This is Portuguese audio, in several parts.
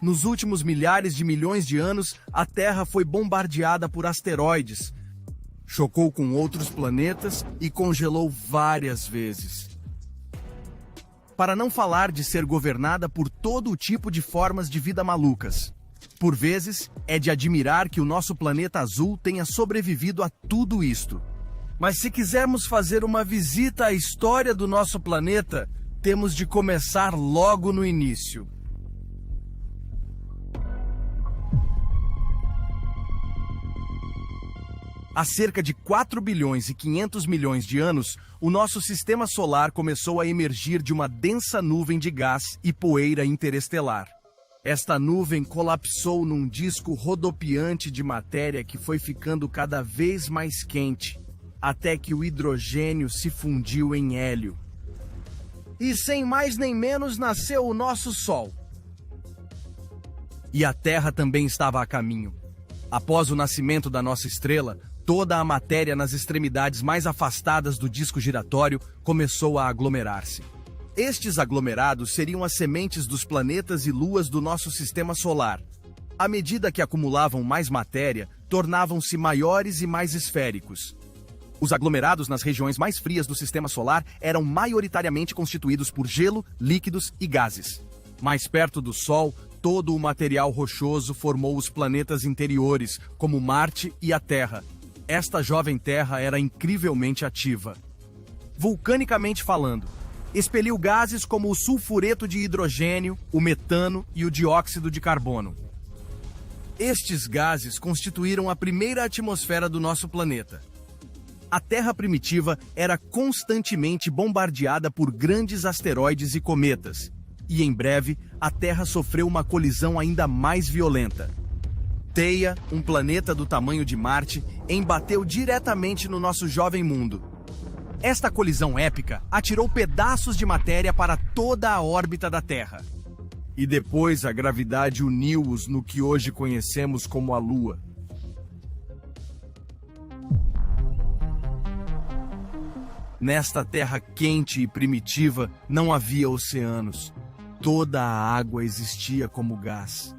Nos últimos milhares de milhões de anos, a Terra foi bombardeada por asteroides, chocou com outros planetas e congelou várias vezes. Para não falar de ser governada por todo o tipo de formas de vida malucas. Por vezes, é de admirar que o nosso planeta azul tenha sobrevivido a tudo isto. Mas se quisermos fazer uma visita à história do nosso planeta, temos de começar logo no início. Há cerca de 4 bilhões e 500 milhões de anos, o nosso sistema solar começou a emergir de uma densa nuvem de gás e poeira interestelar. Esta nuvem colapsou num disco rodopiante de matéria que foi ficando cada vez mais quente, até que o hidrogênio se fundiu em hélio. E sem mais nem menos nasceu o nosso Sol. E a Terra também estava a caminho. Após o nascimento da nossa estrela, toda a matéria nas extremidades mais afastadas do disco giratório começou a aglomerar-se. Estes aglomerados seriam as sementes dos planetas e luas do nosso sistema solar. À medida que acumulavam mais matéria, tornavam-se maiores e mais esféricos. Os aglomerados nas regiões mais frias do sistema solar eram maioritariamente constituídos por gelo, líquidos e gases. Mais perto do Sol, todo o material rochoso formou os planetas interiores, como Marte e a Terra. Esta jovem Terra era incrivelmente ativa. Vulcanicamente falando, expeliu gases como o sulfureto de hidrogênio, o metano e o dióxido de carbono. Estes gases constituíram a primeira atmosfera do nosso planeta. A Terra primitiva era constantemente bombardeada por grandes asteroides e cometas, e em breve a Terra sofreu uma colisão ainda mais violenta. Theia, um planeta do tamanho de Marte, embateu diretamente no nosso jovem mundo. Esta colisão épica atirou pedaços de matéria para toda a órbita da Terra. E depois a gravidade uniu-os no que hoje conhecemos como a Lua. Nesta Terra quente e primitiva não havia oceanos. Toda a água existia como gás.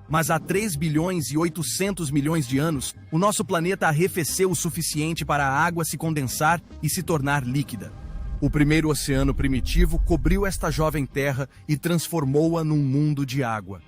Mas há 3 bilhões e 800 milhões de anos, o nosso planeta arrefeceu o suficiente para a água se condensar e se tornar líquida. O primeiro oceano primitivo cobriu esta jovem Terra e transformou-a num mundo de água.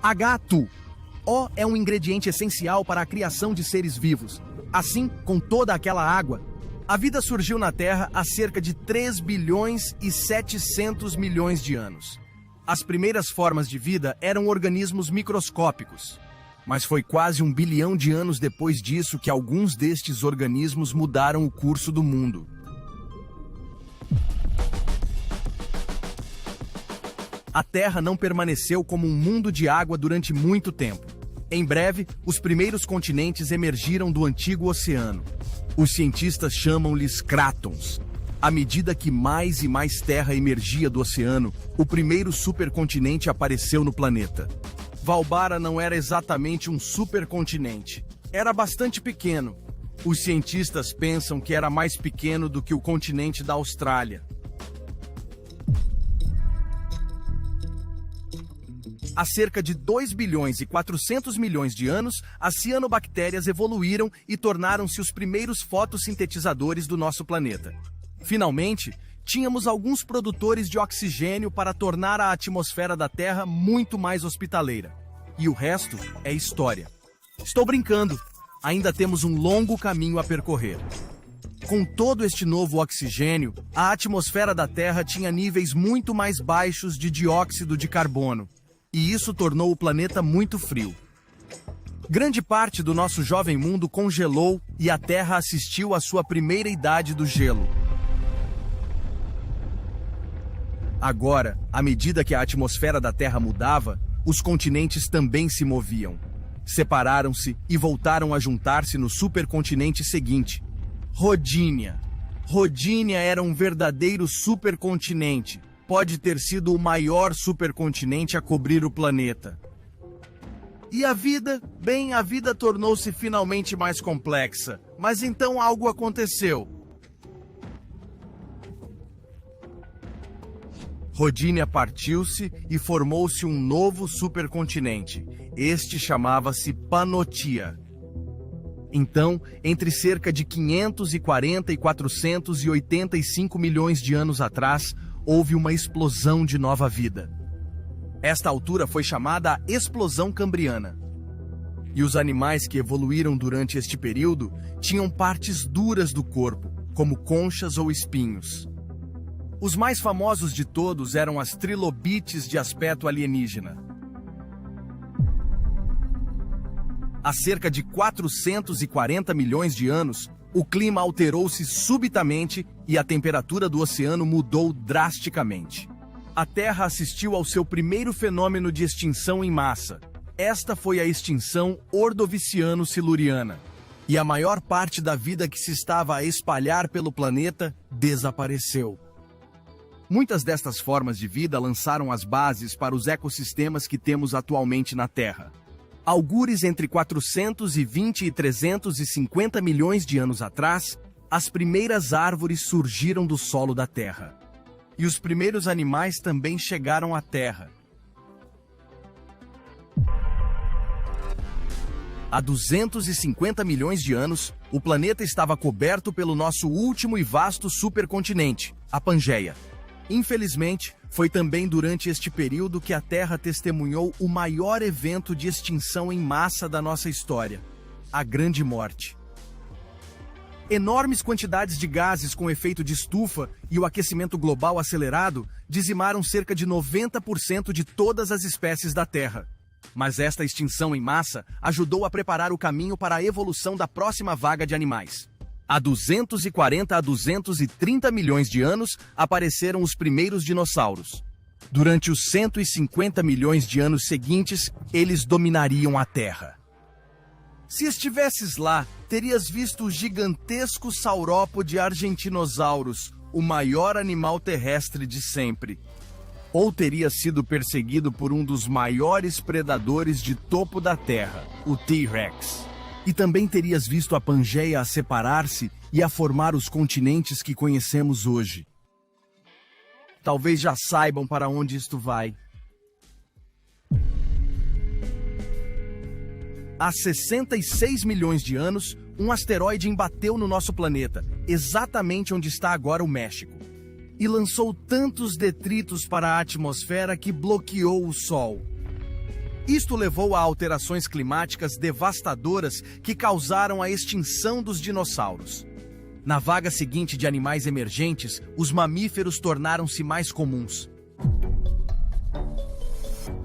H2O. O é um ingrediente essencial para a criação de seres vivos. Assim, com toda aquela água, a vida surgiu na Terra há cerca de 3 bilhões e 700 milhões de anos. As primeiras formas de vida eram organismos microscópicos, mas foi quase 1 bilhão de anos depois disso que alguns destes organismos mudaram o curso do mundo. A Terra não permaneceu como um mundo de água durante muito tempo. Em breve, os primeiros continentes emergiram do antigo oceano. Os cientistas chamam-lhes crátons. À medida que mais e mais terra emergia do oceano, o primeiro supercontinente apareceu no planeta. Valbara não era exatamente um supercontinente. Era bastante pequeno. Os cientistas pensam que era mais pequeno do que o continente da Austrália. Há cerca de 2 bilhões e 400 milhões de anos, as cianobactérias evoluíram e tornaram-se os primeiros fotossintetizadores do nosso planeta. Finalmente, tínhamos alguns produtores de oxigênio para tornar a atmosfera da Terra muito mais hospitaleira. E o resto é história. Estou brincando, ainda temos um longo caminho a percorrer. Com todo este novo oxigênio, a atmosfera da Terra tinha níveis muito mais baixos de dióxido de carbono, e isso tornou o planeta muito frio. Grande parte do nosso jovem mundo congelou e a Terra assistiu à sua primeira idade do gelo. Agora, à medida que a atmosfera da Terra mudava, os continentes também se moviam. Separaram-se e voltaram a juntar-se no supercontinente seguinte, Rodinia. Rodinia era um verdadeiro supercontinente. Pode ter sido o maior supercontinente a cobrir o planeta. E a vida? Bem, a vida tornou-se finalmente mais complexa. Mas então algo aconteceu. Rodinia partiu-se e formou-se um novo supercontinente. Este chamava-se Pannotia. Então, entre cerca de 540 e 485 milhões de anos atrás, houve uma explosão de nova vida. Esta altura foi chamada a Explosão Cambriana. E os animais que evoluíram durante este período tinham partes duras do corpo, como conchas ou espinhos. Os mais famosos de todos eram as trilobites de aspecto alienígena. Há cerca de 440 milhões de anos, o clima alterou-se subitamente e a temperatura do oceano mudou drasticamente. A Terra assistiu ao seu primeiro fenômeno de extinção em massa. Esta foi a extinção Ordoviciano-Siluriana. E a maior parte da vida que se estava a espalhar pelo planeta desapareceu. Muitas destas formas de vida lançaram as bases para os ecossistemas que temos atualmente na Terra. Algures entre 420 e 350 milhões de anos atrás, as primeiras árvores surgiram do solo da Terra. E os primeiros animais também chegaram à Terra. Há 250 milhões de anos, o planeta estava coberto pelo nosso último e vasto supercontinente, a Pangeia. Infelizmente, foi também durante este período que a Terra testemunhou o maior evento de extinção em massa da nossa história, a Grande Morte. Enormes quantidades de gases com efeito de estufa e o aquecimento global acelerado dizimaram cerca de 90% de todas as espécies da Terra. Mas esta extinção em massa ajudou a preparar o caminho para a evolução da próxima vaga de animais. Há 240 a 230 milhões de anos, apareceram os primeiros dinossauros. Durante os 150 milhões de anos seguintes, eles dominariam a Terra. Se estivesses lá, terias visto o gigantesco saurópode Argentinosaurus, o maior animal terrestre de sempre. Ou teria sido perseguido por um dos maiores predadores de topo da Terra, o T-Rex. E também terias visto a Pangeia a separar-se e a formar os continentes que conhecemos hoje. Talvez já saibam para onde isto vai. Há 66 milhões de anos, um asteroide embateu no nosso planeta, exatamente onde está agora o México, e lançou tantos detritos para a atmosfera que bloqueou o Sol. Isto levou a alterações climáticas devastadoras que causaram a extinção dos dinossauros. Na vaga seguinte de animais emergentes, os mamíferos tornaram-se mais comuns.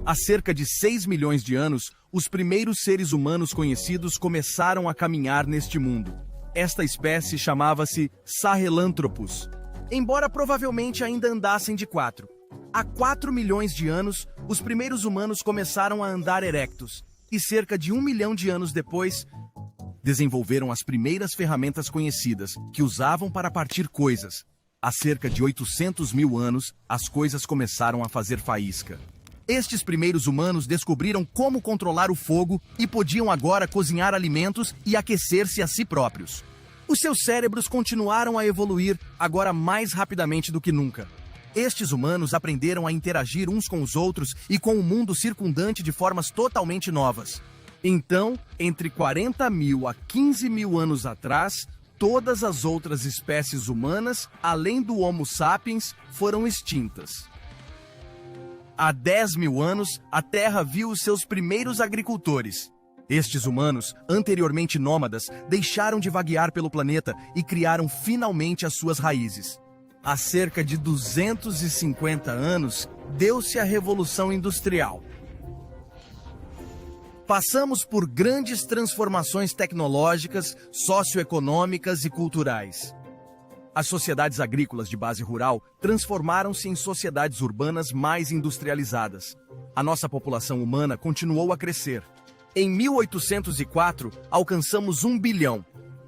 Há cerca de 6 milhões de anos, os primeiros seres humanos conhecidos começaram a caminhar neste mundo. Esta espécie chamava-se Sahelanthropus, embora provavelmente ainda andassem de quatro. Há 4 milhões de anos, os primeiros humanos começaram a andar erectos, e cerca de 1 milhão de anos depois, desenvolveram as primeiras ferramentas conhecidas, que usavam para partir coisas. Há cerca de 800 mil anos, as coisas começaram a fazer faísca. Estes primeiros humanos descobriram como controlar o fogo e podiam agora cozinhar alimentos e aquecer-se a si próprios. Os seus cérebros continuaram a evoluir, agora mais rapidamente do que nunca. Estes humanos aprenderam a interagir uns com os outros e com o mundo circundante de formas totalmente novas. Então, entre 40 mil a 15 mil anos atrás, todas as outras espécies humanas, além do Homo sapiens, foram extintas. Há 10 mil anos, a Terra viu os seus primeiros agricultores. Estes humanos, anteriormente nômadas, deixaram de vaguear pelo planeta e criaram finalmente as suas raízes. Há cerca de 250 anos, deu-se a Revolução Industrial. Passamos por grandes transformações tecnológicas, socioeconômicas e culturais. As sociedades agrícolas de base rural transformaram-se em sociedades urbanas mais industrializadas. A nossa população humana continuou a crescer. Em 1804, alcançamos 1 bilhão.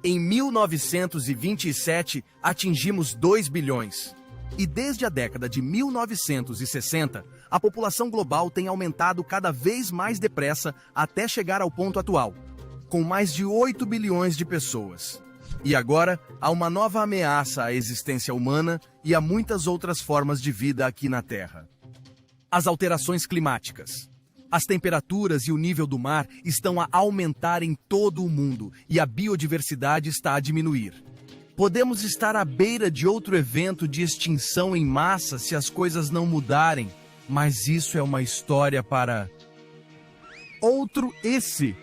Em 1927, atingimos 2 bilhões. E desde a década de 1960, a população global tem aumentado cada vez mais depressa até chegar ao ponto atual, com mais de 8 bilhões de pessoas. E agora, há uma nova ameaça à existência humana e a muitas outras formas de vida aqui na Terra. As alterações climáticas. As temperaturas e o nível do mar estão a aumentar em todo o mundo e a biodiversidade está a diminuir. Podemos estar à beira de outro evento de extinção em massa se as coisas não mudarem, mas isso é uma história para outro esse.